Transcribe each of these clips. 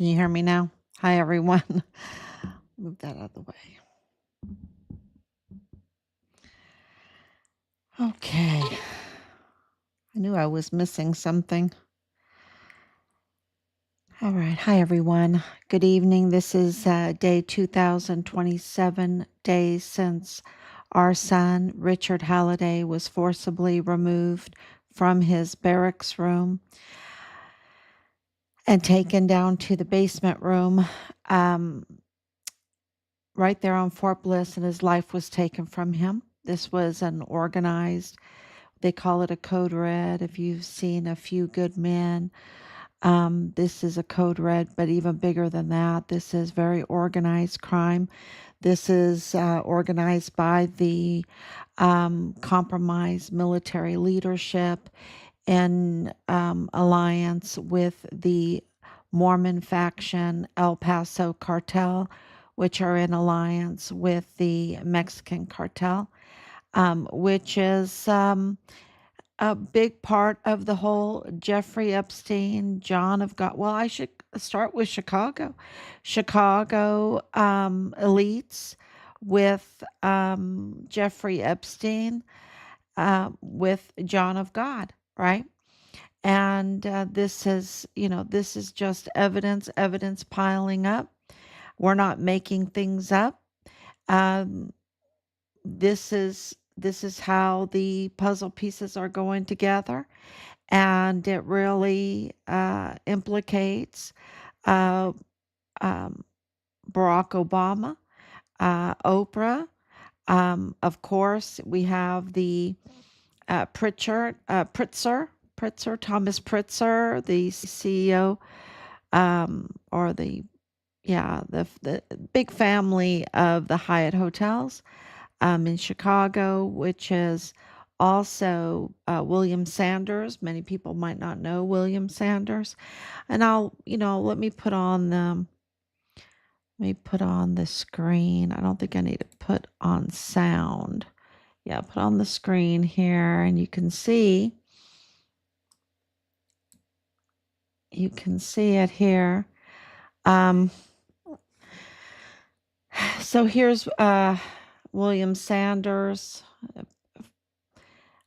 Can you hear me now? Hi, everyone. Move that out of the way. Okay. I knew I was missing something. All right. Hi, everyone. Good evening. This is day 2027 days since our son, Richard Halliday, was forcibly removed from his barracks room and taken down to the basement room right there on Fort Bliss, and his life was taken from him. This was an organized, they call it a code red. If you've seen A Few Good Men, this is a code red, but even bigger than that. This is very organized crime. This is organized by the compromised military leadership in alliance with the Mormon faction El Paso cartel, which are in alliance with the Mexican cartel, which is a big part of the whole Jeffrey Epstein, John of God. Well, I should start with Chicago. Chicago elites with Jeffrey Epstein, with John of God, right? And this is just evidence piling up. We're not making things up. Um, this is how the puzzle pieces are going together, and it really implicates uh, um, Barack Obama, Oprah. Of course, we have the Pritzker, Thomas Pritzker, the CEO, or the big family of the Hyatt hotels in Chicago, which is also William Sanders. Many people might not know William Sanders. And let me put on the screen. I don't think I need to put on sound. Yeah, put on the screen here, and you can see it here. So here's William Sanders.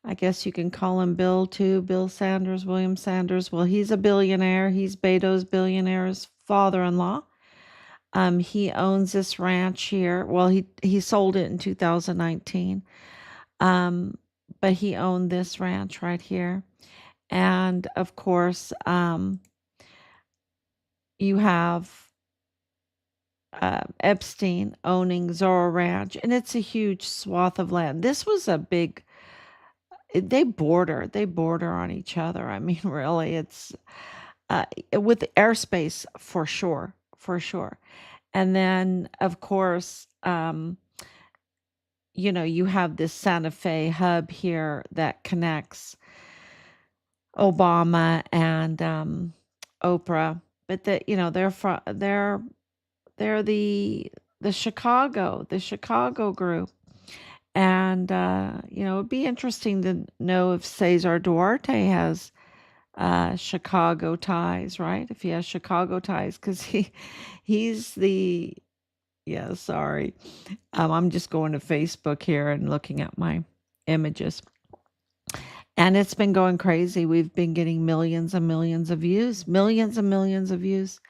I guess you can call him Bill too. Bill Sanders, William Sanders. Well, he's a billionaire. He's Beto's billionaire's father-in-law. He owns this ranch here. Well, he sold it in 2019. But he owned this ranch right here. And of course, you have Epstein owning Zorro Ranch, and it's a huge swath of land. This was a big. They border on each other. I mean, really, it's with airspace for sure, for sure. And then, of course, you have this Santa Fe hub here that connects Obama and Oprah, but they're the Chicago group. And it'd be interesting to know if Cesar Duarte has Chicago ties, right? If he has Chicago ties, because he's the yeah. Sorry, I'm just going to Facebook here and looking at my images, and it's been going crazy. We've been getting millions and millions of views, millions and millions of views.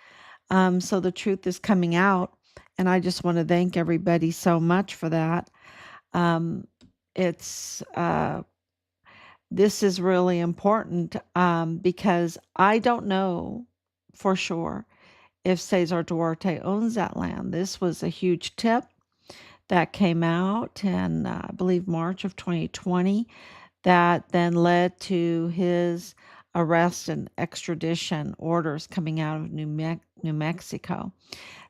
So the truth is coming out, and I just want to thank everybody so much for that. It's This is really important because I don't know for sure if Cesar Duarte owns that land. This was a huge tip that came out in, I believe, March of 2020, that then led to his arrest and extradition orders coming out of New Mexico.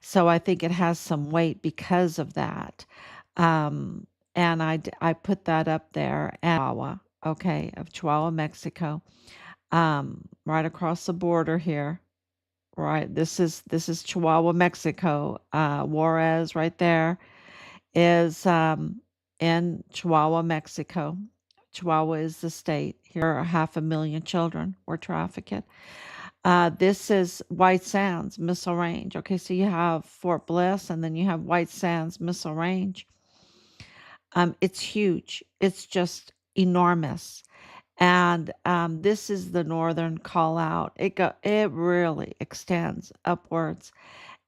So I think it has some weight because of that. And I put that up there, and Chihuahua, okay, of Chihuahua, Mexico, right across the border here. Right, this is Chihuahua, Mexico. Juarez, right there, is in Chihuahua, Mexico. Chihuahua is the state. Here are 500,000 children were trafficked. This is White Sands Missile Range. Okay, so you have Fort Bliss and then you have White Sands Missile Range. It's huge. It's just enormous. And this is the northern call out. It really extends upwards.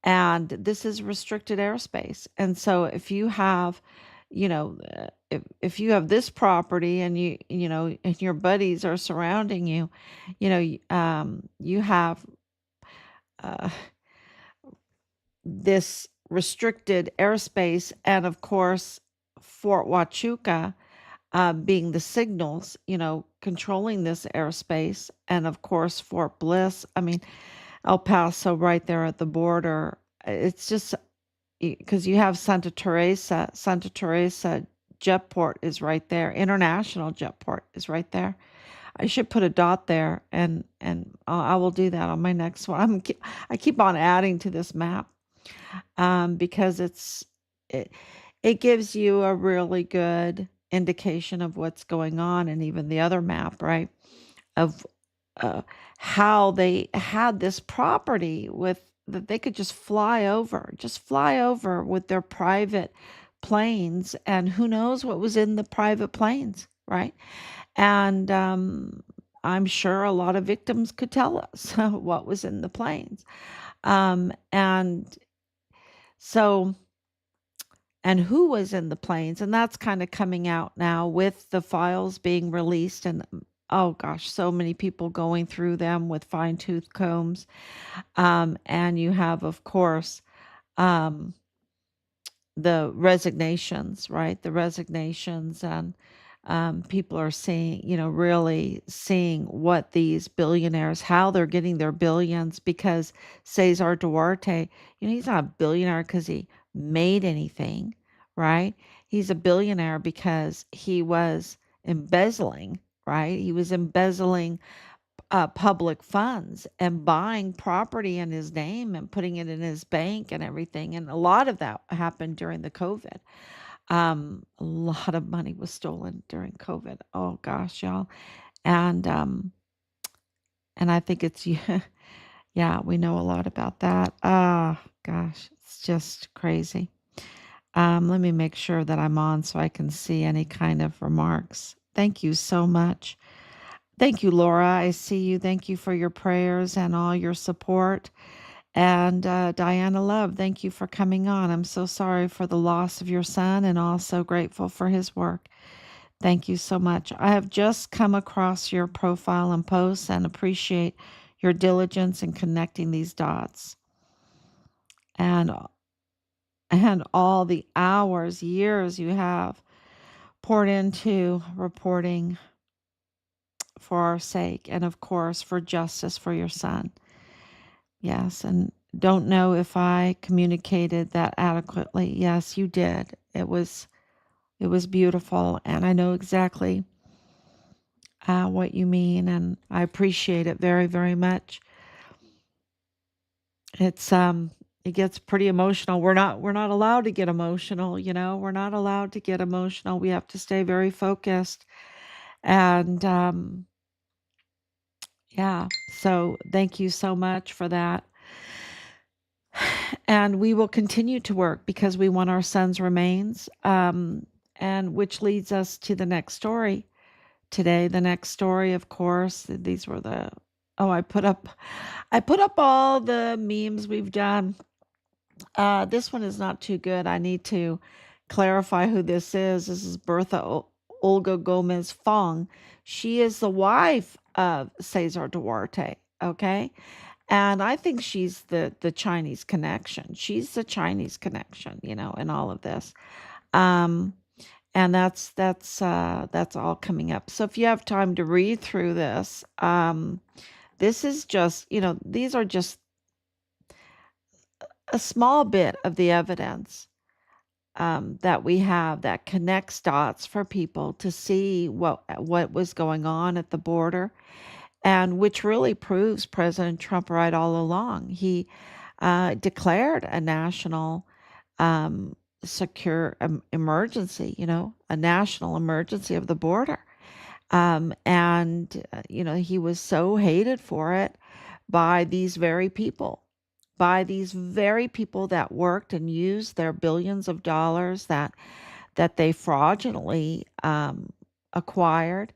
And this is restricted airspace. And so if you have, if you have this property and and your buddies are surrounding you, you have uh, this restricted airspace, and of course, Fort Huachuca being the signals, controlling this airspace, and of course, Fort Bliss. I mean, El Paso right there at the border. It's just because you have Santa Teresa Jetport is right there. International Jetport is right there. I should put a dot there, and I will do that on my next one. I keep on adding to this map because it it gives you a really good indication of what's going on, and even the other map, right? Of how they had this property with that they could just fly over with their private planes, and who knows what was in the private planes, right? And I'm sure a lot of victims could tell us what was in the planes. And so, and who was in the planes. And that's kind of coming out now with the files being released. And oh gosh, so many people going through them with fine tooth combs. And you have, of course, um, the resignations, right? The resignations, and people are seeing, really seeing what these billionaires, how they're getting their billions, because Cesar Duarte, he's not a billionaire because he made anything, right? He's a billionaire because he was embezzling, right? He was embezzling public funds and buying property in his name and putting it in his bank and everything. And a lot of that happened during the COVID. A lot of money was stolen during COVID. Oh gosh, y'all. And and I think it's yeah, yeah, we know a lot about that. Ah, gosh, it's just crazy. Let me make sure that I'm on so I can see any kind of remarks. Thank you so much. Thank you, Laura. I see you. Thank you for your prayers and all your support. And Diana Love, thank you for coming on. I'm so sorry for the loss of your son and also grateful for his work. Thank you so much. I have just come across your profile and posts and appreciate your diligence in connecting these dots and all the hours, years you have poured into reporting for our sake, and of course for justice for your son. Yes, and don't know if I communicated that adequately. Yes, you did. It was beautiful, and I know exactly what you mean, and I appreciate it very, very much. It gets pretty emotional. We're not allowed to get emotional, We're not allowed to get emotional. We have to stay very focused. And yeah, so thank you so much for that. And we will continue to work because we want our son's remains. And which leads us to the next story today. The next story, of course, these were the oh, I put up all the memes we've done. This one is not too good. I need to clarify who this is. This is Bertha Olga Gomez Fong. She is the wife of Cesar Duarte. Okay. And I think she's the Chinese connection. She's the Chinese connection, in all of this. Um, and that's all coming up. So if you have time to read through this, this is just, these are just a small bit of the evidence that we have that connects dots for people to see what was going on at the border, and which really proves President Trump right all along. He declared a national secure emergency, a national emergency of the border. And he was so hated for it by these very people, that worked and used their billions of dollars that they fraudulently acquired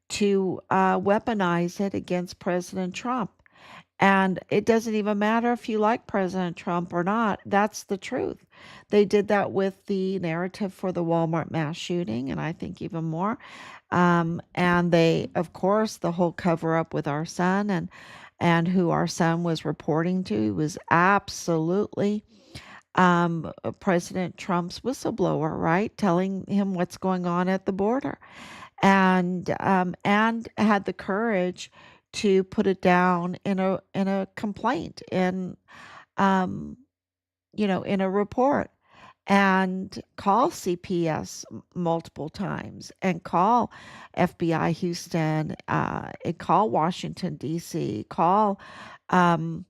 to weaponize it against President Trump. And it doesn't even matter if you like President Trump or not. That's the truth. They did that with the narrative for the Walmart mass shooting, and I think even more. And they, of course, the whole cover up with our son and who our son was reporting to was absolutely President Trump's whistleblower, right? Telling him what's going on at the border, and had the courage to put it down in a complaint um, in a report, and call CPS multiple times, and call FBI Houston, and call Washington D.C., call um,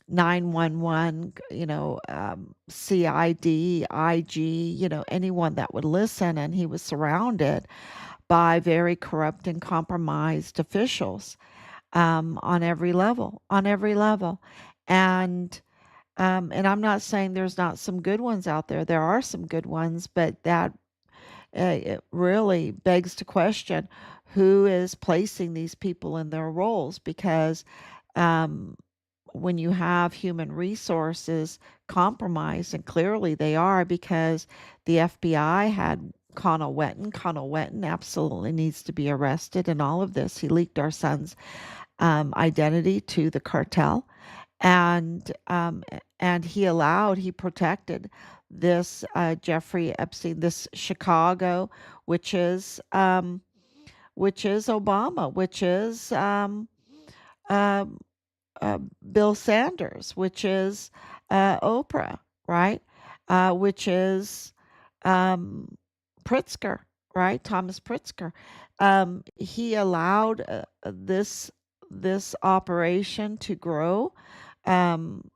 911, CID, IG, anyone that would listen. And he was surrounded by very corrupt and compromised officials on every level. And and I'm not saying there's not some good ones out there. There are some good ones, but that it really begs to question who is placing these people in their roles, because um, when you have human resources compromised, and clearly they are, because the FBI had Connell Wetton. Connell Wetton absolutely needs to be arrested in all of this. He leaked our son's identity to the cartel, and he protected this Jeffrey Epstein, this Chicago, which is Obama, which is uh, Bill Sanders, which is Oprah, right? Which is um, Pritzker, right? Thomas Pritzker. He allowed this operation to grow. Um,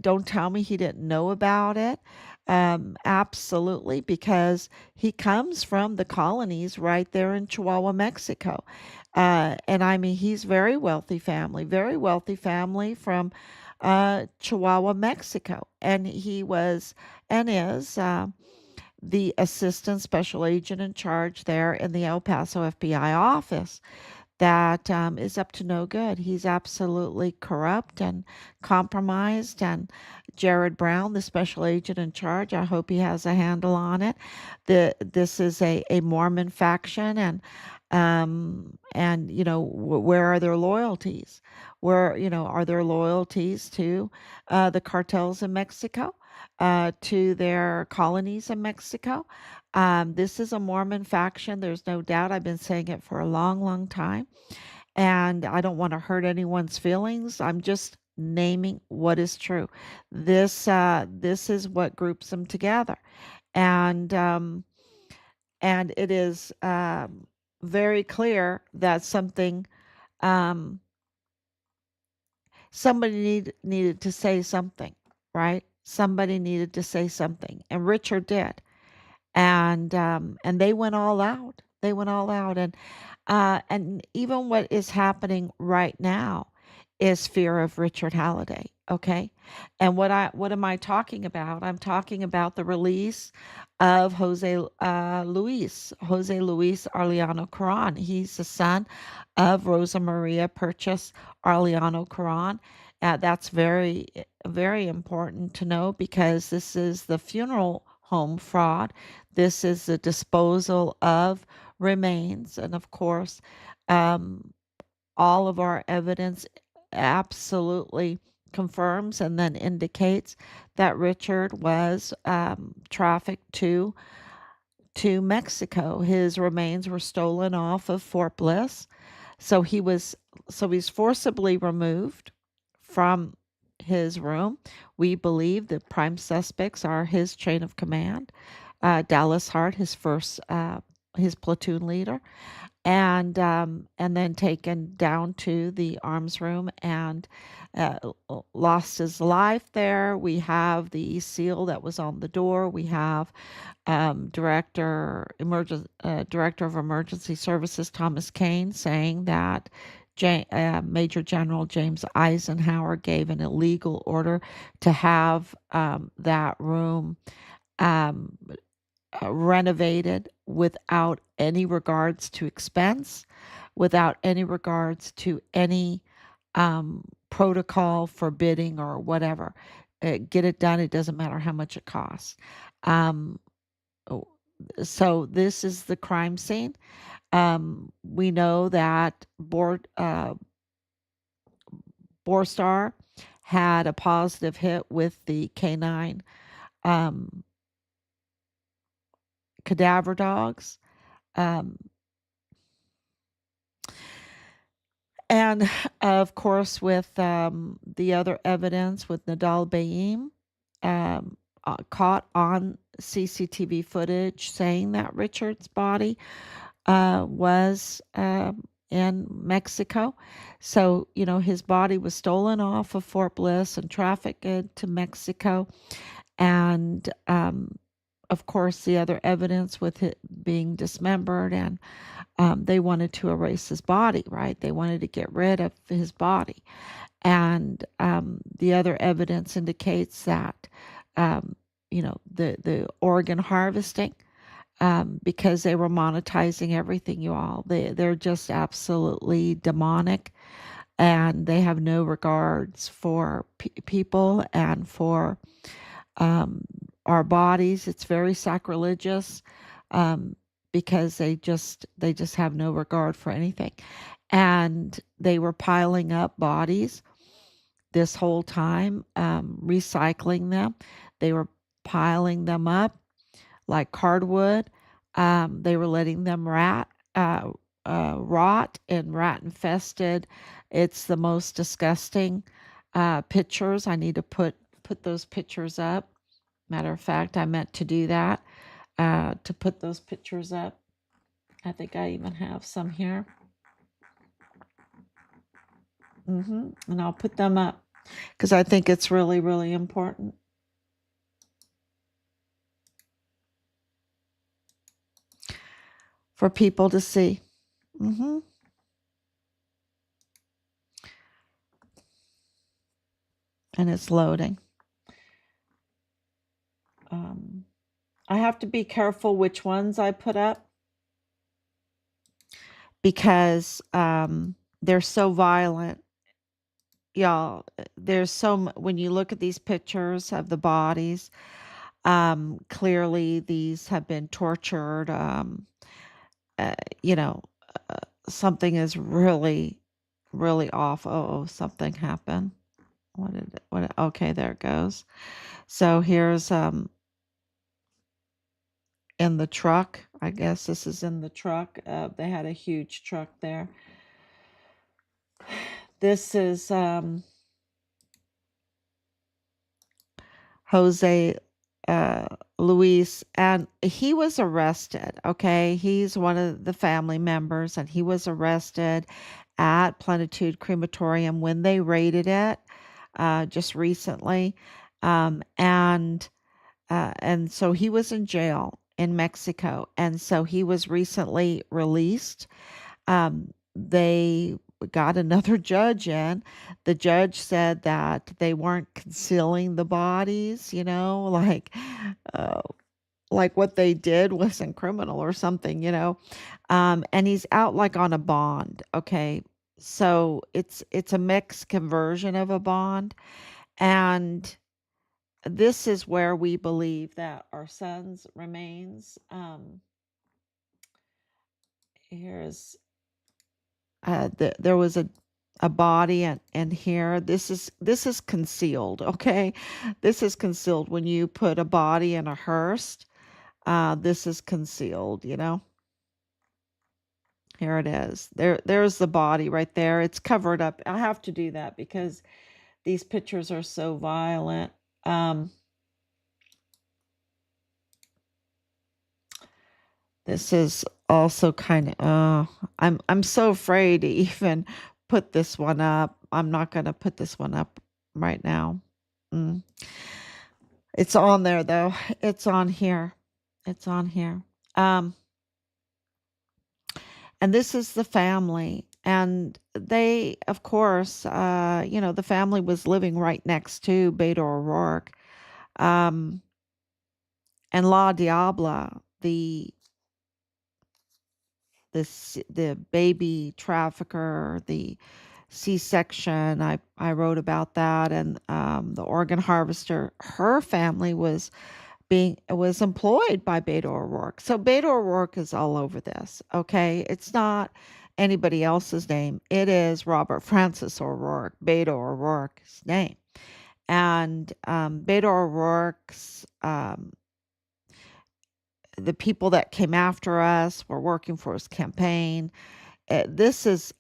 don't tell me he didn't know about it. Absolutely, because he comes from the colonies right there in Chihuahua, Mexico. And I mean, he's very wealthy family from Chihuahua, Mexico. And he was and is the assistant special agent in charge there in the El Paso FBI office that is up to no good. He's absolutely corrupt and compromised. And Jared Brown, the special agent in charge, I hope he has a handle on it. This is a Mormon faction, and where are their loyalties? Where are their loyalties to the cartels in Mexico, to their colonies in Mexico? This is a Mormon faction. There's no doubt. I've been saying it for a long, long time. And I don't want to hurt anyone's feelings. I'm just naming what is true. This is what groups them together. And it is very clear that um, somebody needed to say something, right? Somebody needed to say something, and Richard did. And they went all out. They went all out, and even what is happening right now is fear of Richard Halliday. Okay, and what am I talking about? I'm talking about the release of Jose Luis Arellano Caron. He's the son of Rosa Maria Purchase Arellano Caron. That's very, very important to know, because this is the funeral home fraud. This is the disposal of remains. And of course, um, all of our evidence absolutely confirms and then indicates that Richard was trafficked to Mexico. His remains were stolen off of Fort Bliss. He's forcibly removed from his room. We believe the prime suspects are his chain of command, Dallas Hart, his platoon leader, and then taken down to the arms room and uh, lost his life there. We have the seal that was on the door. We have Director of Emergency Services Thomas Kane saying that Major General James Eisenhower gave an illegal order to have that room um, renovated without any regards to expense, without any regards to any protocol forbidding or whatever. Get it done. It doesn't matter how much it costs. Um, oh, so this is the crime scene. We know that Borstar had a positive hit with the canine um, cadaver dogs. Um, and of course, with the other evidence with Nadal Bayim caught on CCTV footage saying that Richard's body was in Mexico. So, his body was stolen off of Fort Bliss and trafficked to Mexico. And of course, the other evidence with it being dismembered, and they wanted to erase his body, right? They wanted to get rid of his body. And the other evidence indicates that, the organ harvesting, because they were monetizing everything, you all. They're just absolutely demonic, and they have no regards for people and for um, our bodies. It's very sacrilegious, um, because they just have no regard for anything, and they were piling up bodies this whole time, recycling them. They were piling them up like cardwood. They were letting them rot and rat infested. It's the most disgusting pictures. I need to put those pictures up. Matter of fact, I meant to do that, to put those pictures up. I think I even have some here. And I'll put them up because I think it's really, really important. For people to see. And it's loading. I have to be careful which ones I put up because they're so violent. Y'all, there's when you look at these pictures of the bodies, clearly these have been tortured. Uh, you know, something is really, really off. Oh, something happened. Okay, there it goes. So here's in the truck. I guess this is in the truck. They had a huge truck there. This is Jose Luis, and he was arrested. Okay, he's one of the family members, and he was arrested at Plenitude Crematorium when they raided it just recently, and so he was in jail in Mexico, and so he was recently released. They got another judge in. The judge said that they weren't concealing the bodies, uh, like what they did wasn't criminal or something, and he's out like on a bond. Okay, so it's a mixed conversion of a bond, and this is where we believe that our son's remains. Here's there was a body and here this is concealed. Okay, this is concealed when you put a body in a hearse. This is concealed. Here it is. There's the body right there. It's covered up. I have to do that because these pictures are so violent. This is also kind of I'm so afraid to even put this one up. I'm not going to put this one up right now. Mm. It's on there though. It's on here. It's on here. And this is the family. And they, of course, the family was living right next to Beto O'Rourke. Um, and La Diabla, the baby trafficker, the C-section. I wrote about that, and the organ harvester. Her family was employed by Beto O'Rourke. So Beto O'Rourke is all over this. Okay, it's not anybody else's name. It is Robert Francis O'Rourke, Beto O'Rourke's name, and Beto O'Rourke's. The people that came after us were working for his campaign. This is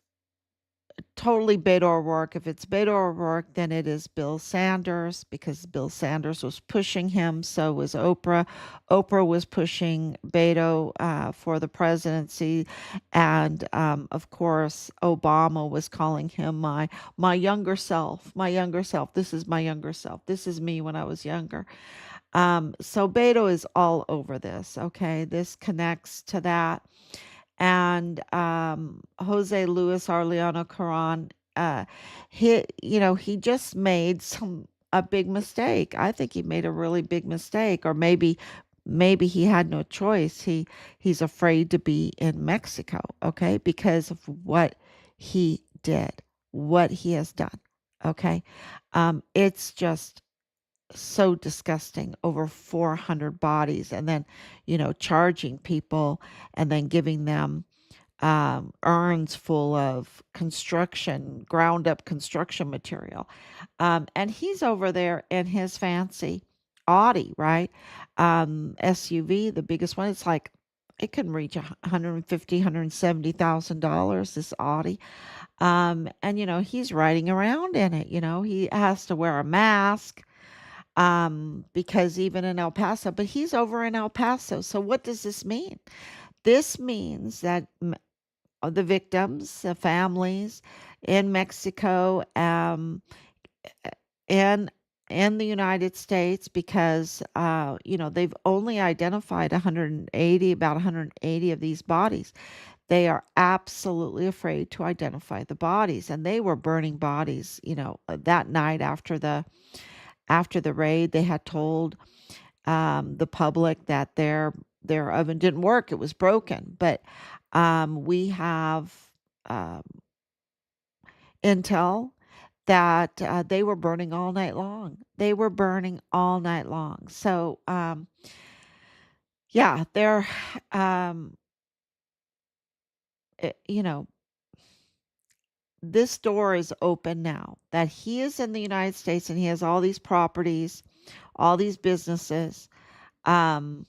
totally Beto O'Rourke. If it's Beto O'Rourke, then it is Bill Sanders because Bill Sanders was pushing him. So was Oprah. Oprah was pushing Beto for the presidency, and of course Obama was calling him my younger self. My younger self. This is my younger self. This is me when I was younger. So Beto is all over this. Okay, this connects to that. And Jose Luis Arellano Caron, he just made a big mistake. I think he made a really big mistake, or maybe he had no choice. He's afraid to be in Mexico, okay, because of what he did, what he has done. Okay, it's just so disgusting. Over 400 bodies, and then charging people, and then giving them urns full of ground up construction material. And he's over there in his fancy Audi, right? SUV, the biggest one. It's like it can reach 150, $170,000, this Audi. And he's riding around in it. He has to wear a mask, because even in El Paso, but he's over in El Paso. So what does this mean? This means that the victims, the families in Mexico, in the United States, because they've only identified about 180 of these bodies. They are absolutely afraid to identify the bodies, and they were burning bodies. That night after the raid, they had told the public that their oven didn't work; it was broken. But we have um, intel that they were burning all night long. They were burning all night long. So yeah, they're um, it, you know this door is open now that he is in the United States and he has all these properties, all these businesses. Um,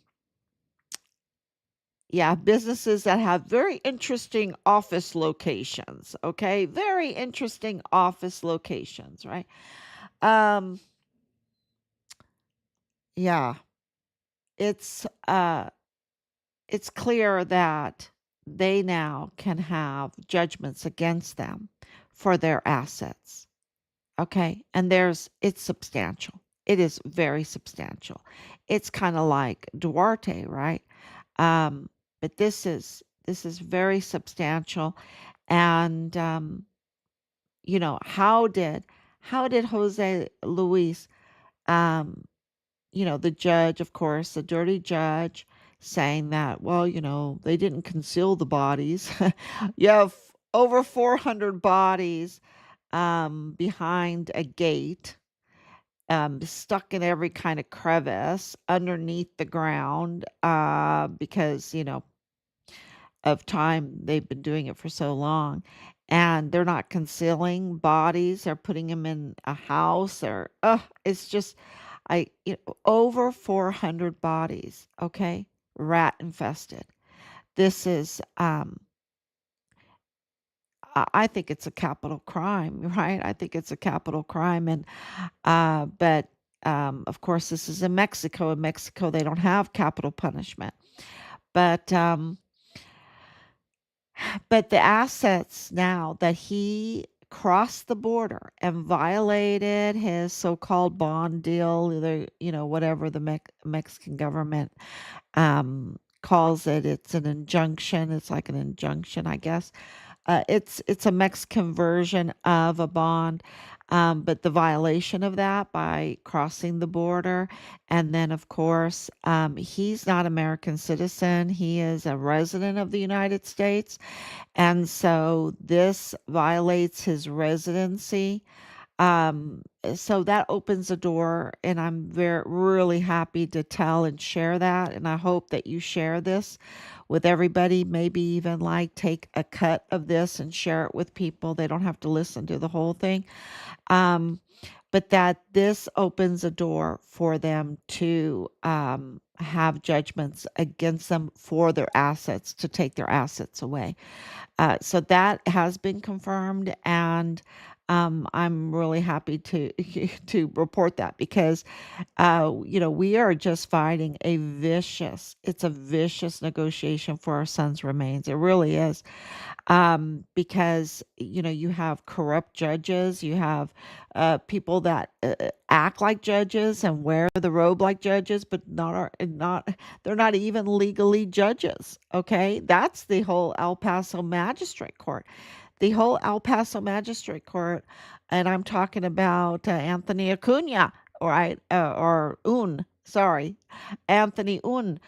Yeah, businesses that have very interesting office locations, okay? Very interesting office locations, right? Um, yeah, it's uh it's clear that they now can have judgments against them for their assets, okay? And it's substantial. It is very substantial. It's kind of like Duarte, right? Um, but this is very substantial. And how did Jose Luis, um, the judge, of course, the dirty judge, saying that, well, they didn't conceal the bodies. You have over 400 bodies behind a gate, stuck in every kind of crevice underneath the ground, because of time. They've been doing it for so long. And they're not concealing bodies. They're putting them in a house, or it's just over 400 bodies, okay? Rat infested. This is I think it's a capital crime, right? I think it's a capital crime. And but of course this is in Mexico. In Mexico they don't have capital punishment. But the assets, now that he crossed the border and violated his so-called bond deal, whatever the Mexican government calls it, it's an injunction. It's like an injunction, I guess. It's a Mexican version of a bond, but the violation of that by crossing the border, and then of course he's not American citizen. He is a resident of the United States, and so this violates his residency. So that opens a door, and I'm very really happy to tell and share that, and I hope that you share this with everybody, maybe even like take a cut of this and share it with people. They don't have to listen to the whole thing. Um, but that this opens a door for them to have judgments against them for their assets, to take their assets away. So that has been confirmed, and I'm really happy to to report that because we are just fighting it's a vicious negotiation for our son's remains. It really is. Because you have corrupt judges, you have people that act like judges and wear the robe like judges, but not they're not even legally judges. Okay, that's the whole El Paso Magistrate Court. The whole El Paso Magistrate Court, and I'm talking about Anthony Acuna, right? Or Un, sorry, Anthony Un.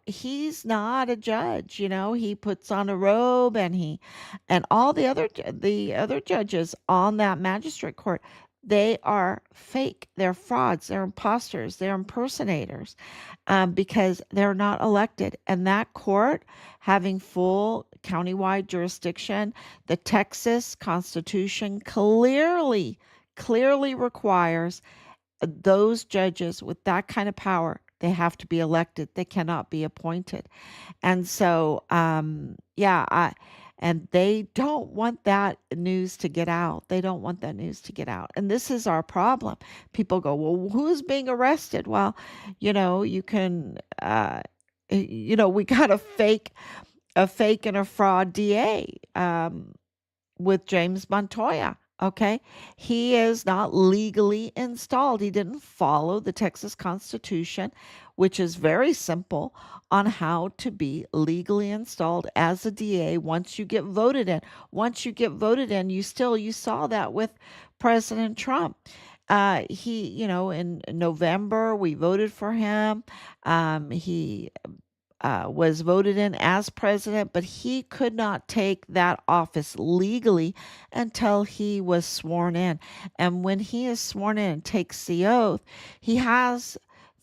He's not a judge. He puts on a robe, and all the other judges on that magistrate court. They are fake. They're frauds. They're imposters. They're impersonators, because they're not elected. And that court, having full countywide jurisdiction, the Texas Constitution clearly requires those judges with that kind of power. They have to be elected. They cannot be appointed. And so, and they don't want that news to get out. They don't want that news to get out. And this is our problem. People go, well, who's being arrested? Well, you can, we got a fake and a fraud DA. With James Montoya. Okay. He is not legally installed. He didn't follow the Texas Constitution, which is very simple on how to be legally installed as a DA once you get voted in. Once you get voted in, you saw that with President Trump. In November, we voted for him. He was voted in as president, but he could not take that office legally until he was sworn in. And when he is sworn in and takes the oath, he has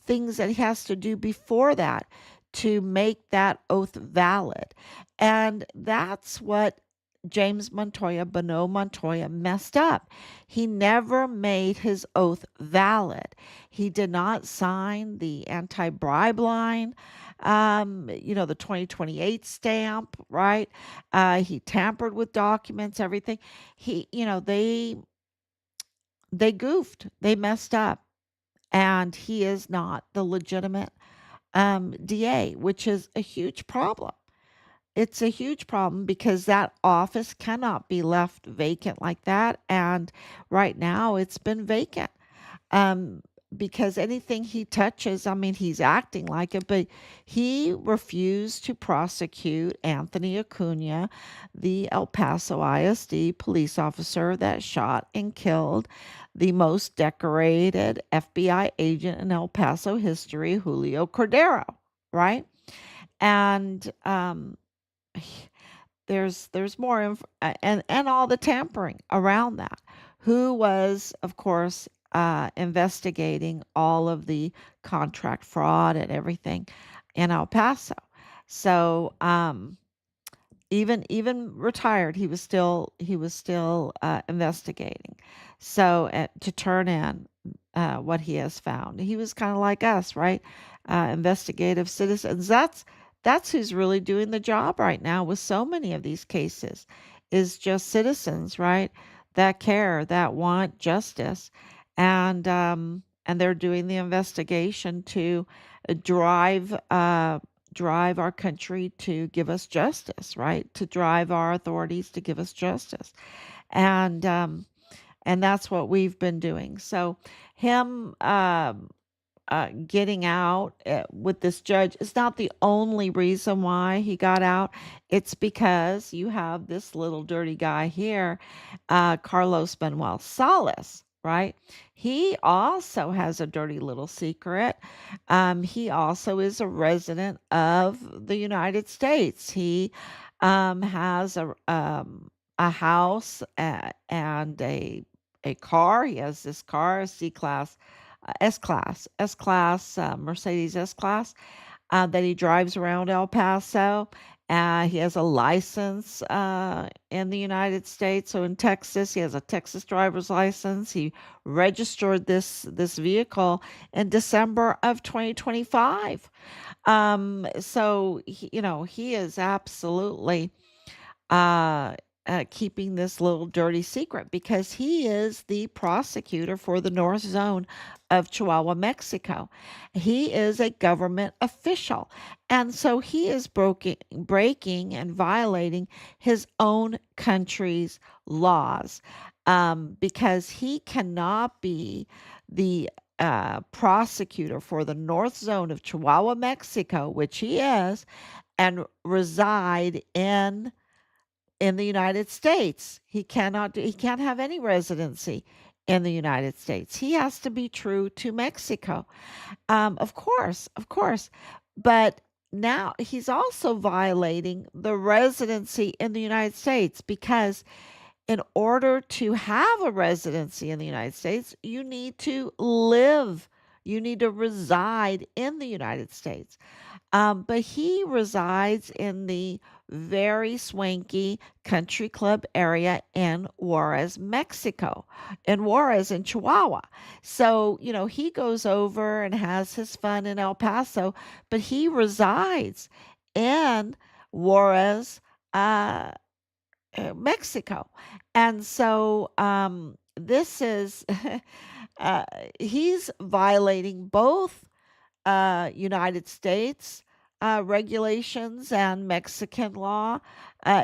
things that he has to do before that to make that oath valid. And that's what James Montoya, Bono Montoya, messed up. He never made his oath valid. He did not sign the anti bribe line, the 2028 stamp, right? He tampered with documents, everything. They goofed, they messed up, and he is not the legitimate DA, which is a huge problem. It's a huge problem because that office cannot be left vacant like that. And right now it's been vacant. Um, because anything he touches, I mean, he's acting like it, but he refused to prosecute Anthony Acuna, the El Paso ISD police officer that shot and killed the most decorated FBI agent in El Paso history, Julio Cordero, right? And there's more and all the tampering around that. Who was, of course, investigating all of the contract fraud and everything in El Paso. So even retired, he was still investigating. So to turn in what he has found, he was kind of like us, right? Investigative citizens. That's who's really doing the job right now with so many of these cases, is just citizens, right? That care, that want justice, and they're doing the investigation to drive drive our country to give us justice, right? To drive our authorities to give us justice, and that's what we've been doing. So him getting out with this judge is not the only reason why he got out. It's because you have this little dirty guy here, Carlos Manuel Salas, right? He also has a dirty little secret. He also is a resident of the United States. He has a house and a car. He has this car, a C class, S class, Mercedes S class that he drives around El Paso. He has a license in the United States. So in Texas, he has a Texas driver's license. He registered this vehicle in December of 2025. So he is absolutely uh, keeping this little dirty secret because he is the prosecutor for the North Zone of Chihuahua, Mexico. He is a government official. And so he is breaking and violating his own country's laws because he cannot be the prosecutor for the North Zone of Chihuahua, Mexico, which he is, and reside in the United States. He can't have any residency in the United States. He has to be true to Mexico. Of course. But now he's also violating the residency in the United States because in order to have a residency in the United States, you need to reside in the United States. But he resides in the very swanky country club area in Juarez, Mexico, in Juarez, in Chihuahua. So, he goes over and has his fun in El Paso, but he resides in Juarez, uh, Mexico. And so, this is, uh, he's violating both United States regulations and Mexican law.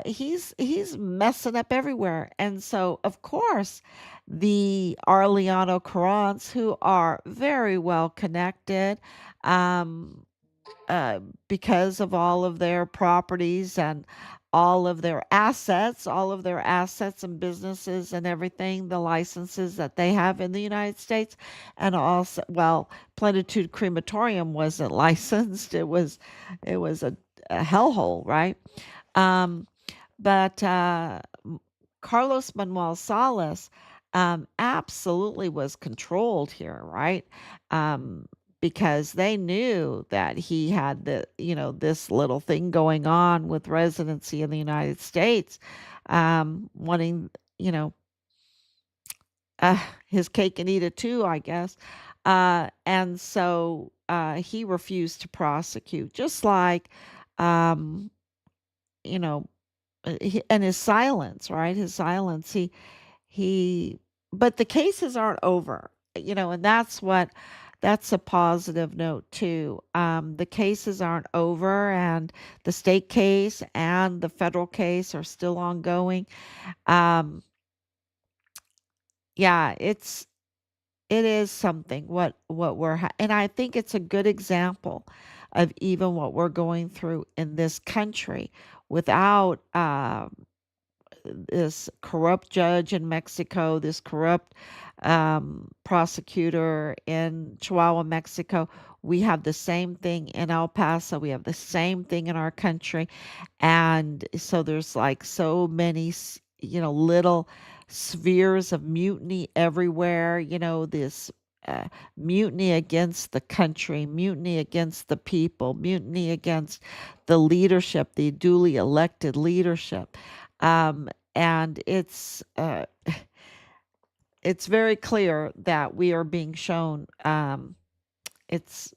He's messing up everywhere, and so of course the Arellano Carrons, who are very well connected, um, uh, because of all of their properties and all of their assets and businesses and everything, the licenses that they have in the United States. And also, well, Plenitude Crematorium wasn't licensed. It was a hellhole, right? Um, but Carlos Manuel Salas absolutely was controlled here, right? Um, because they knew that he had this little thing going on with residency in the United States, wanting, you know, his cake and eat it too, I guess. And so he refused to prosecute, just like, um, you know, and his silence, right? His silence. He but the cases aren't over, and that's a positive note too. The cases aren't over, and the state case and the federal case are still ongoing. Um, yeah, it is something what and I think it's a good example of even what we're going through in this country without this corrupt judge in Mexico, this corrupt prosecutor in Chihuahua, Mexico. We have the same thing in El Paso. We have the same thing in our country. And so there's like so many, little spheres of mutiny everywhere, this. Mutiny against the country, mutiny against the people, mutiny against the leadership, the duly elected leadership. And it's very clear that we are being shown it's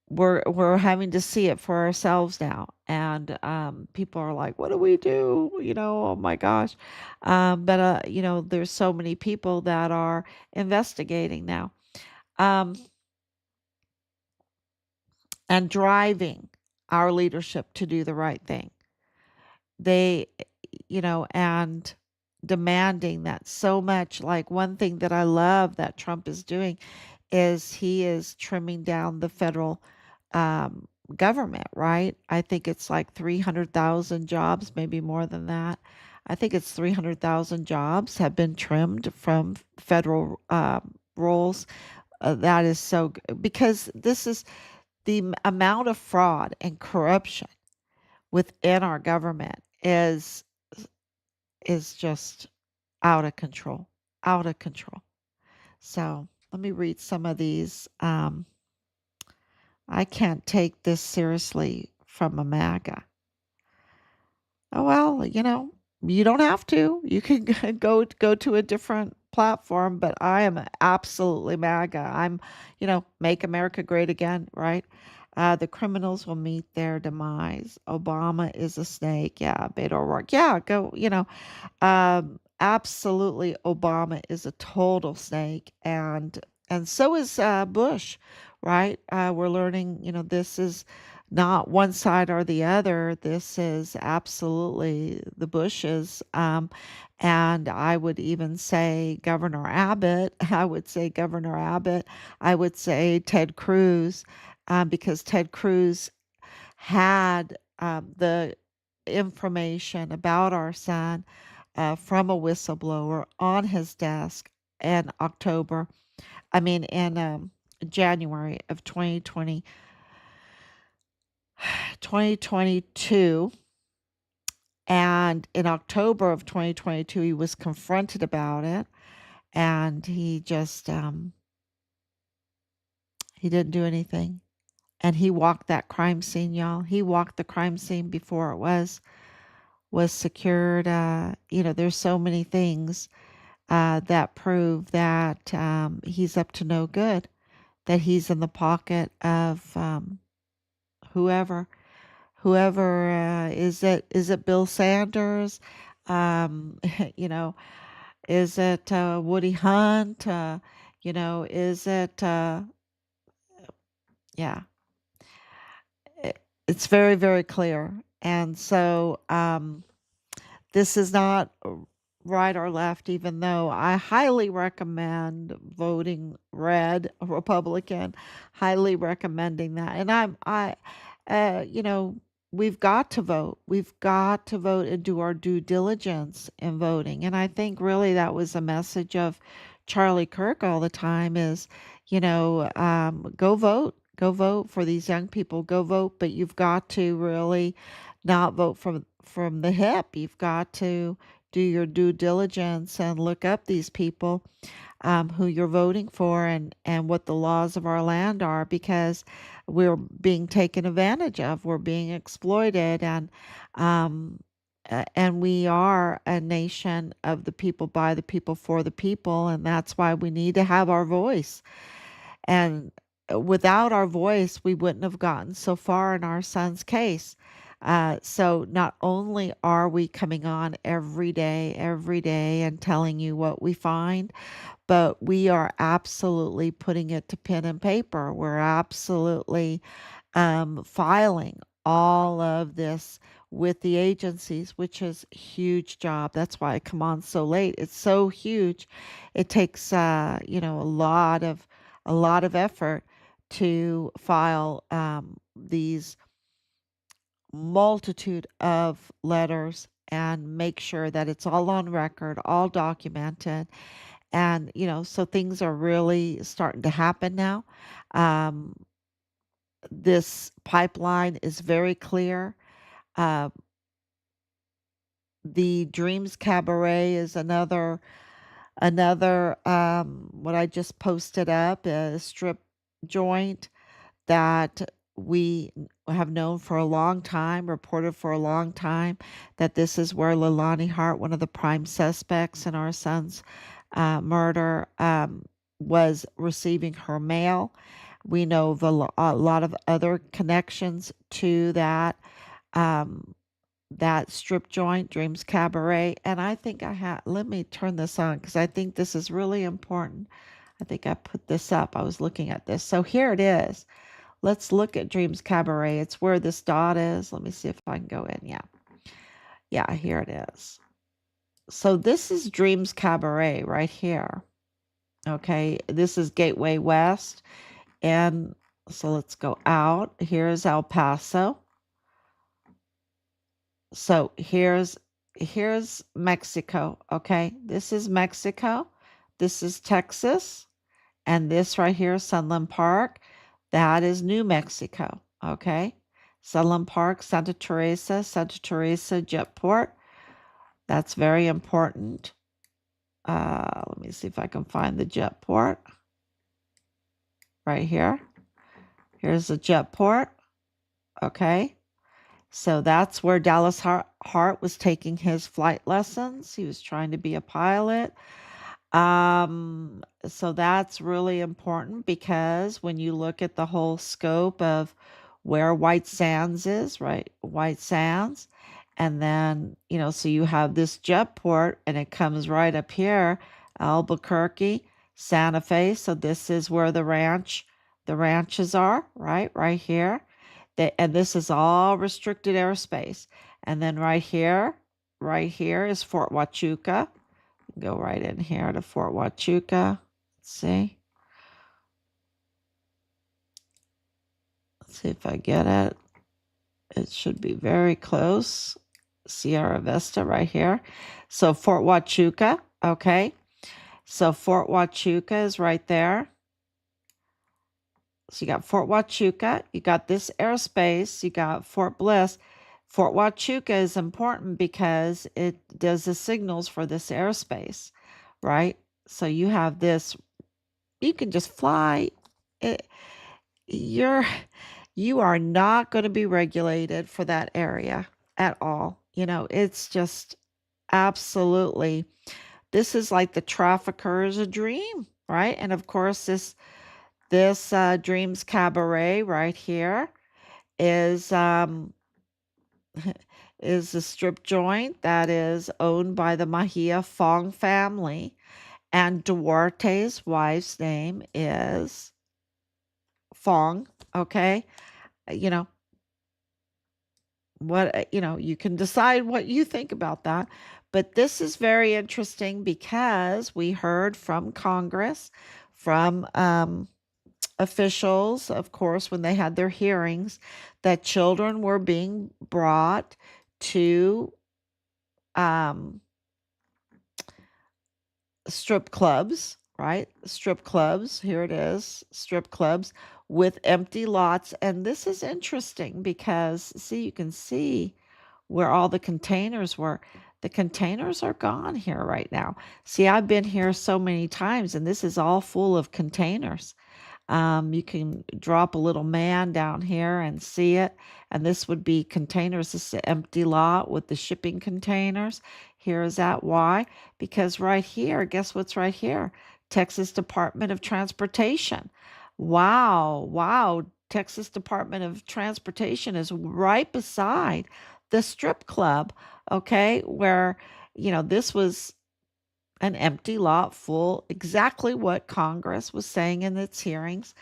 we're having to see it for ourselves now, and people are like, what do we do, oh my gosh. But there's so many people that are investigating now, um, and driving our leadership to do the right thing. They, and demanding that so much. Like one thing that I love that Trump is doing is he is trimming down the federal um, government, right? I think it's like 300,000 jobs, maybe more than that. I think it's 300,000 jobs have been trimmed from federal roles. That is so because this is the amount of fraud and corruption within our government is just out of control, out of control. So let me read some of these. I can't take this seriously from a MAGA. Oh well, you don't have to. You can go to a different platform, but I am absolutely MAGA. Make America great again, right? The criminals will meet their demise. Obama is a snake. Yeah, Beto O'Rourke. Yeah, go. Absolutely, Obama is a total snake, and so is Bush, right? We're learning, this is not one side or the other. This is absolutely the Bushes, and I would even say Governor Abbott. I would say Governor Abbott. I would say Ted Cruz, because Ted Cruz had the information about our son from a whistleblower on his desk in October, I mean, in January of 2022. And in October of 2022, he was confronted about it. And he didn't do anything. And he walked that crime scene, y'all. He walked the crime scene before it was secured. There's so many things that prove that he's up to no good, that he's in the pocket of whoever, is it Bill Sanders, you know, is it Woody Hunt, is it, yeah, it's very, very clear. And so, this is not right or left, even though I highly recommend voting red, Republican, highly recommending that. And uh, you know, we've got to vote. We've got to vote and do our due diligence in voting. And I think really that was a message of Charlie Kirk all the time is, go vote for these young people, go vote, but you've got to really not vote from the hip. You've got to do your due diligence and look up these people who you're voting for and what the laws of our land are because we're being taken advantage of. We're being exploited um, and we are a nation of the people, by the people, for the people. And that's why we need to have our voice. And without our voice, we wouldn't have gotten so far in our son's case. So not only are we coming on every day, and telling you what we find, but we are absolutely putting it to pen and paper. We're absolutely filing all of this with the agencies, which is a huge job. That's why I come on so late. It's so huge. It takes a lot of effort to file these multitude of letters and make sure that it's all on record, all documented. And, so things are really starting to happen now. Um, this pipeline is very clear. Uh, the Dreams Cabaret is another what I just posted up, a strip joint that we have known for a long time, reported for a long time, that this is where Leilani Hart, one of the prime suspects in our son's murder, was receiving her mail. We know of a lot of other connections to um, that strip joint, Dreams Cabaret. And I think let me turn this on because I think this is really important. I think I put this up. I was looking at this. So here it is. Let's look at Dreams Cabaret. It's where this dot is. Let me see if I can go in. Yeah. Yeah, here it is. So this is Dreams Cabaret right here. Okay, this is Gateway West. And so let's go out. Here's El Paso. So here's Mexico. Okay, this is Mexico. This is Texas. And this right here, Sunland Park, that is New Mexico. Okay, Sunland Park, Santa Teresa Jetport. That's very important. Let me see if I can find the Jetport right here. Here's the Jetport. Okay. So that's where Dallas Hart was taking his flight lessons. He was trying to be a pilot. So that's really important because when you look at the whole scope of where White Sands is, right? White Sands. And then, so you have this Jetport and it comes right up here, Albuquerque, Santa Fe. So this is where the ranches are, right? Right here. And this is all restricted airspace. And then right here is Fort Huachuca. Go right in here to Fort Huachuca. Let's see. Let's see if I get it. It should be very close. Sierra Vista right here. So Fort Huachuca, okay. So Fort Huachuca is right there. So you got Fort Huachuca, you got this airspace, you got Fort Bliss. Fort Huachuca is important because it does the signals for this airspace, right? So you have this, you can just fly. You are not going to be regulated for that area at all. It's just absolutely, this is like the trafficker's dream, right? And of course, this Dreams Cabaret right here is is a strip joint that is owned by the Mejía-Fong family, and Duarte's wife's name is Fong. Okay, you know you can decide what you think about that, but this is very interesting because we heard from Congress, from officials, of course, when they had their hearings, that children were being brought to um, strip clubs, right? Strip clubs, here it is, strip clubs with empty lots. And this is interesting because, see, you can see where all the containers were. The containers are gone here right now. See, I've been here so many times, and this is all full of containers. You can drop a little man down here and see it. And this would be containers. This is an empty lot with the shipping containers. Here is that. Why? Because right here, guess what's right here? Texas Department of Transportation. Wow. Wow. Texas Department of Transportation is right beside the strip club. Okay. Where, this was an empty lot full, exactly what Congress was saying in its hearings,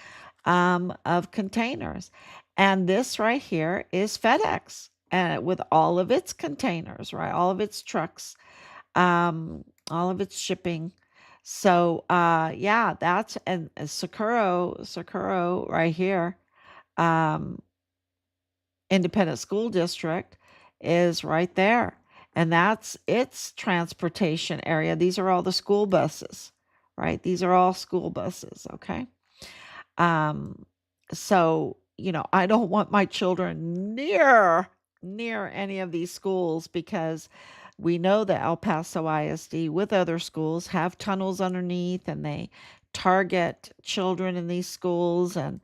of containers. And this right here is FedEx, and with all of its containers, right? All of its trucks, all of its shipping. So, yeah, that's, and Socorro right here, um, Independent School District is right there. And that's its transportation area. These are all the school buses, right? These are all school buses, okay? Um, so, I don't want my children near any of these schools because we know that El Paso ISD with other schools have tunnels underneath and they target children in these schools. And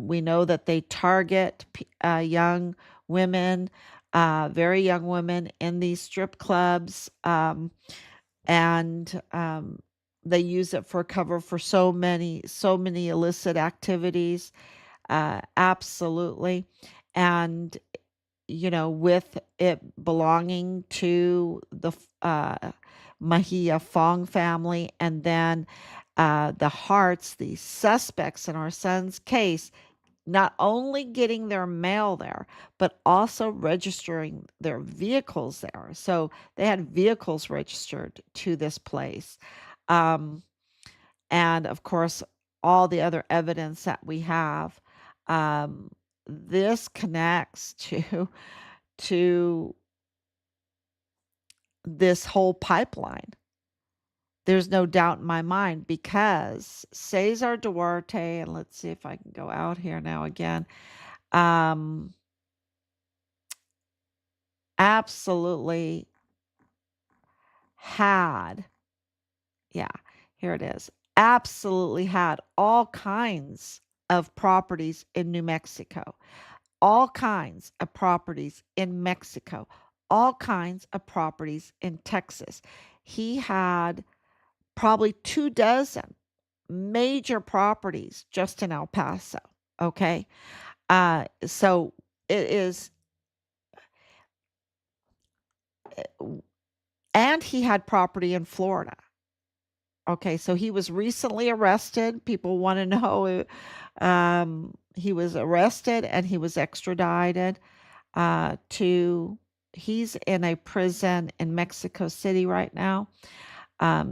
we know that they target young women, very young women in these strip clubs. And they use it for cover for so many illicit activities. Absolutely. And with it belonging to the Mejía-Fong family, and then the Harts, the suspects in our son's case, not only getting their mail there, but also registering their vehicles there. So they had vehicles registered to this place. Um, and of course, all the other evidence that we have, um, this connects to this whole pipeline. There's no doubt in my mind because Cesar Duarte, and let's see if I can go out here now again. Um, absolutely had, yeah, here it is. Absolutely had all kinds of properties in New Mexico, all kinds of properties in Mexico, all kinds of properties in Texas. He had probably 2 dozen major properties just in El Paso. Okay. So it is, and he had property in Florida. Okay. So he was recently arrested. People want to know, he was arrested and he was extradited, to, he's in a prison in Mexico City right now.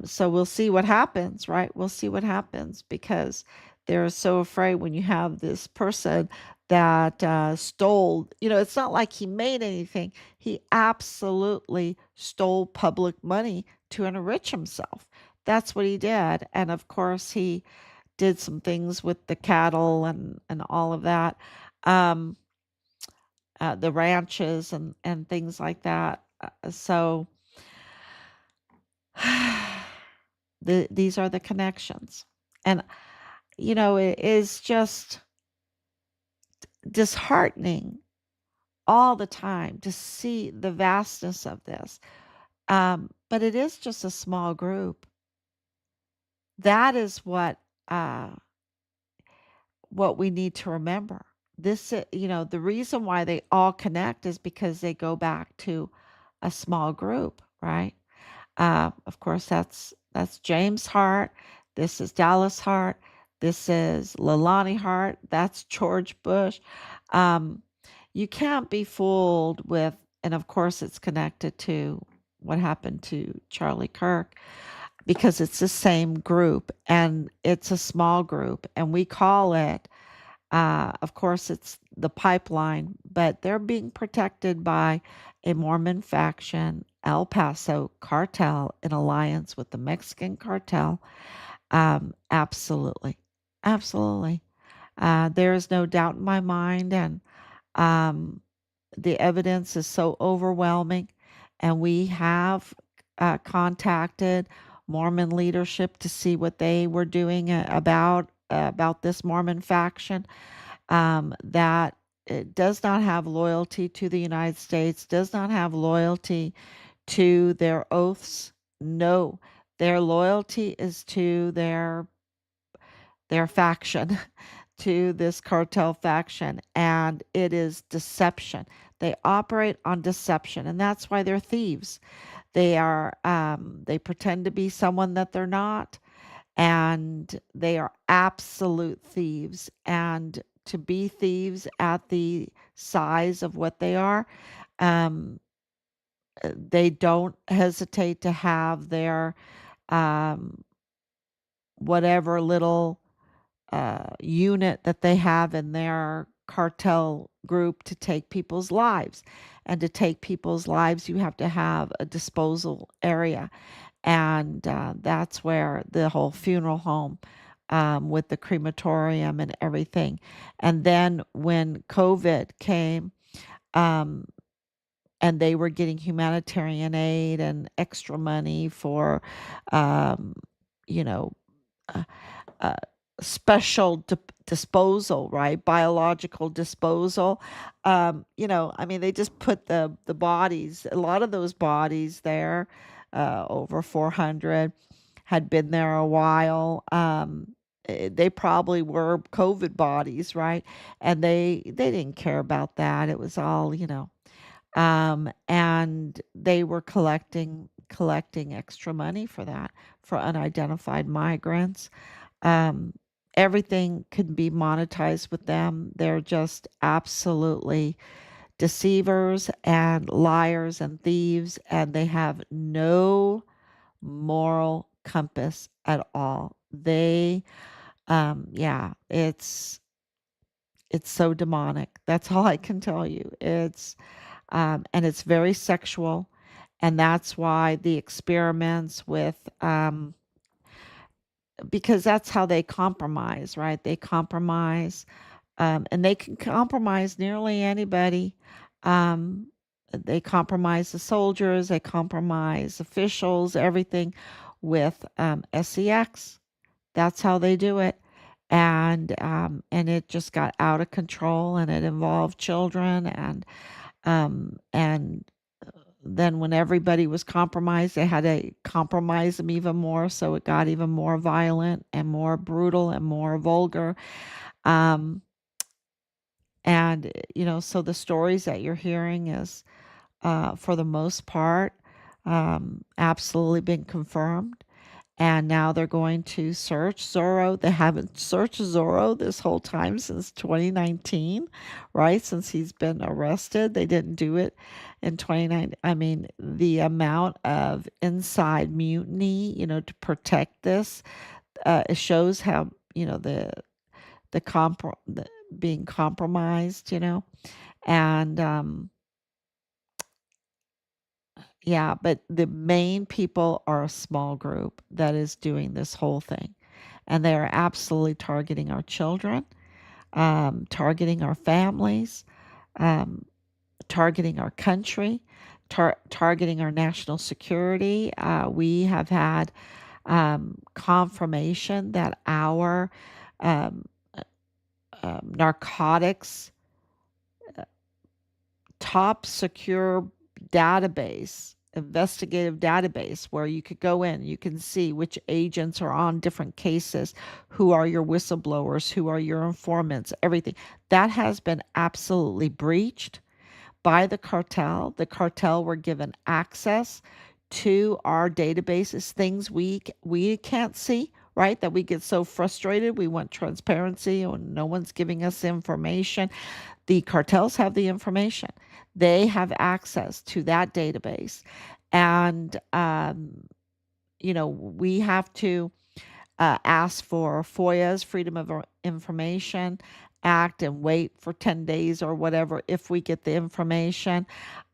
So we'll see what happens, right? We'll see what happens because they're so afraid when you have this person that stole, it's not like he made anything. He absolutely stole public money to enrich himself. That's what he did. And of course, he did some things with the cattle and all of that, um, the ranches and things like that. So these are the connections. And, it is just disheartening all the time to see the vastness of this. But it is just a small group. That is what we need to remember. This, the reason why they all connect is because they go back to a small group, right? Of course, that's James Hart. This is Dallas Hart. This is Leilani Hart. That's George Bush. Um, you can't be fooled with, and of course, it's connected to what happened to Charlie Kirk because it's the same group and it's a small group, and we call it. Of course, it's the pipeline, but they're being protected by a Mormon faction, El Paso cartel in alliance with the Mexican cartel. Absolutely. Absolutely. There is no doubt in my mind, and um, the evidence is so overwhelming. And we have contacted Mormon leadership to see what they were doing about this Mormon faction, that it does not have loyalty to the United States, does not have loyalty to their oaths. No, their loyalty is to their faction, to this cartel faction, and it is deception. They operate on deception, and that's why they're thieves. They pretend to be someone that they're not, and they are absolute thieves. And to be thieves at the size of what they are, um, they don't hesitate to have their um, whatever little unit that they have in their cartel group to take people's lives. And to take people's lives, you have to have a disposal area. And that's where the whole funeral home, with the crematorium and everything. And then when COVID came, um, and they were getting humanitarian aid and extra money for, um, you know, uh, uh, special disposal, right? Biological disposal. I mean, they just put the bodies, a lot of those bodies there, over 400, had been there a while. They probably were COVID bodies, right? And they didn't care about that. It was all, and they were collecting extra money for that, for unidentified migrants. Um, everything can be monetized with them. They're just absolutely deceivers and liars and thieves, and they have no moral compass at all. Yeah, it's so demonic. That's all I can tell you. And it's very sexual, and that's why the experiments with, because that's how they compromise, right? They compromise, and they can compromise nearly anybody. Um, they compromise the soldiers, they compromise officials, everything with sex. That's how they do it. And it just got out of control, and it involved children, and then when everybody was compromised, they had to compromise them even more, so it got even more violent and more brutal and more vulgar. Um, so the stories that you're hearing is, for the most part, absolutely been confirmed. And now they're going to search Zorro. They haven't searched Zorro this whole time since 2019, right? Since he's been arrested. They didn't do it in 2019. I mean, the amount of inside mutiny, to protect this, it shows how, the being compromised, and yeah, but the main people are a small group that is doing this whole thing. And they are absolutely targeting our children, targeting our families, um, targeting our country, targeting our national security. We have had confirmation that our um, narcotics top secure database, investigative database, where you could go in, you can see which agents are on different cases, who are your whistleblowers, who are your informants, everything. That has been absolutely breached by the cartel. The cartel were given access to our databases, things we can't see, right? That we get so frustrated. We want transparency and no one's giving us information. The cartels have the information. They have access to that database. And, we have to ask for FOIA's Freedom of Information Act and wait for 10 days or whatever if we get the information.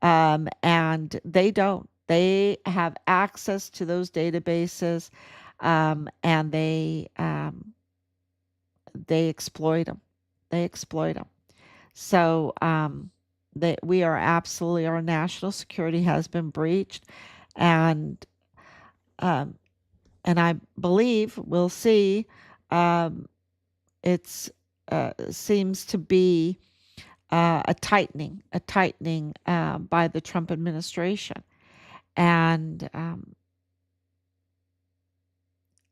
And they don't. They have access to those databases, and they exploit them. They exploit them. So we are absolutely, our national security has been breached, and um, and I believe we'll see. Um, it's seems to be a tightening by the Trump administration, and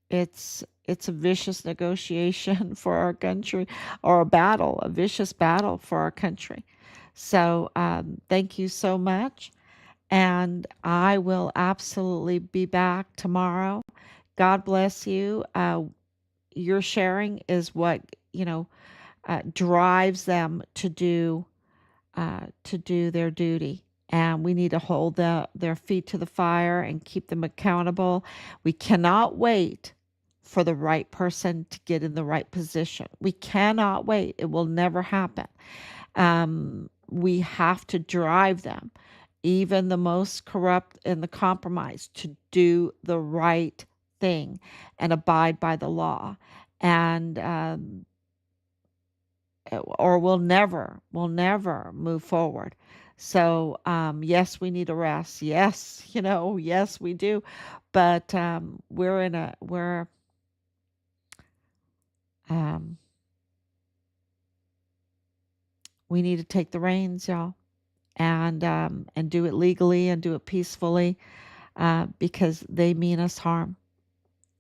it's a vicious negotiation for our country, or a vicious battle for our country. So thank you so much, and I will absolutely be back tomorrow. God bless you. Your sharing is what drives them to do their duty. And we need to hold their feet to the fire and keep them accountable. We cannot wait for the right person to get in the right position. We cannot wait. It will never happen. We have to drive them, even the most corrupt and the compromised, to do the right thing and abide by the law. And or we'll never move forward. So yes, we need a rest. Yes, yes, we do. But um, we need to take the reins, y'all, and do it legally and do it peacefully, because they mean us harm.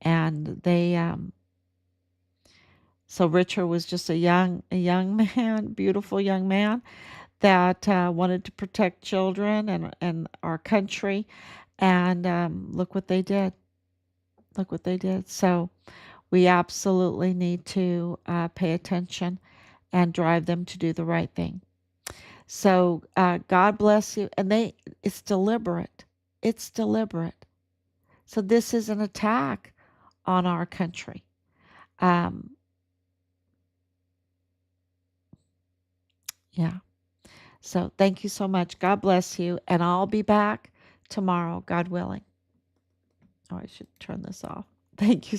And so Richard was just a young man, beautiful young man that wanted to protect children and our country. And look what they did. Look what they did. So We absolutely need to pay attention and drive them to do the right thing. So God bless you. And it's deliberate. It's deliberate. So this is an attack on our country. Yeah. So thank you so much. God bless you. And I'll be back tomorrow, God willing. Oh, I should turn this off. Thank you